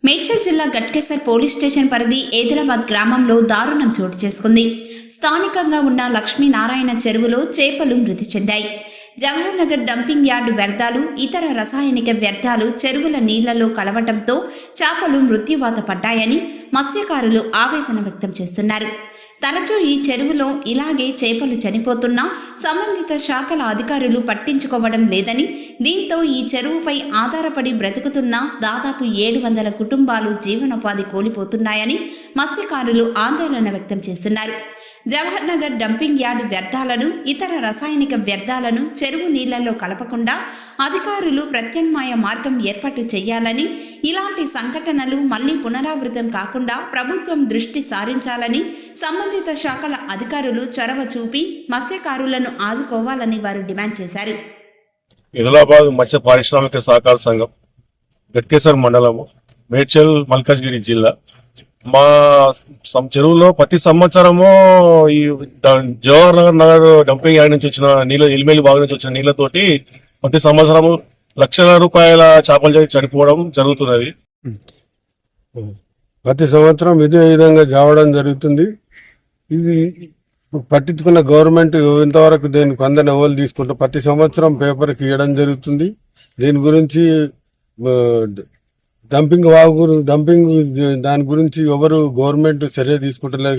మేడ్చల్ జిల్లా Ghatkesar police station పరిధి ఏదిలాబాద్ గ్రామంలో దారుణం చోటు చేసుకుంది. స్థానికంగా ఉన్న లక్ష్మీనారాయణ చెరువులో చేపలు మృతి చెందాయి. జవహర్ నగర్ డంపింగ్ యార్డు వ్యర్థాలు, ఇతర రసాయనిక వ్యర్థాలు చెరువుల నీళ్లలో కలవటంతో చేపలు మృత్యువాత పడ్డాయని మత్స్యకారులు ఆవేదన వ్యక్తం చేస్తున్నారు. తరచూ ఈ చెరువులో ఇలాగే చేపలు చనిపోతున్నా సంబంధిత శాఖల అధికారులు పట్టించుకోవడం లేదని, దీంతో ఈ చెరువుపై ఆధారపడి బ్రతుకుతున్న దాదాపు 700 కుటుంబాలు జీవనోపాధి కోల్పోతున్నాయని మత్స్యకారులు ఆందోళన వ్యక్తం చేస్తున్నారు. జవహర్ నగర్ డంపింగ్ యార్డ్ వ్యర్థాలను, ఇతర రసాయనిక వ్యర్థాలను చెరువు నీళ్లలో కలపకుండా అధికారులు ప్రత్యామ్నాయ మార్గం ఏర్పాటు చేయాలని, ఇలాంటి సంఘటనలు మళ్లీ పునరావృతం కాకుండా ప్రభుత్వం దృష్టి సారించాలని, సంబంధిత శాఖల అధికారులు చొరవ చూపి మత్స్యకారులను ఆదుకోవాలని వారు డిమాండ్ చేశారు. ఏదిలాబాద్ మత్స్య పారిశ్రామిక సహకార సంఘం, గట్కేసర్ మండలము, మేడ్చల్ మల్కాజ్గిరి జిల్లా. మా చెరువులో ప్రతి సంవత్సరము ఈ జవహర్ నగర్ డంపింగ్ యార్డ్ నుంచి వచ్చిన నీళ్ళ, ఎలిమేలి బాగు నుంచి వచ్చిన నీళ్లతోటి ప్రతి సంవత్సరము లక్షల రూపాయల చేపలు చనిపోవడం జరుగుతున్నది. ప్రతి సంవత్సరం ఇదే విధంగా చావడం జరుగుతుంది. ఇది పట్టించుకున్న గవర్నమెంట్ ఇంతవరకు దీనికి అందరిని ఎవరు తీసుకుంటారు. ప్రతి సంవత్సరం పేపర్కి ఇవ్వడం జరుగుతుంది. దీని గురించి డంపింగ్ దాని గురించి ఎవరు గవర్నమెంట్ చర్య తీసుకుంటలేదు.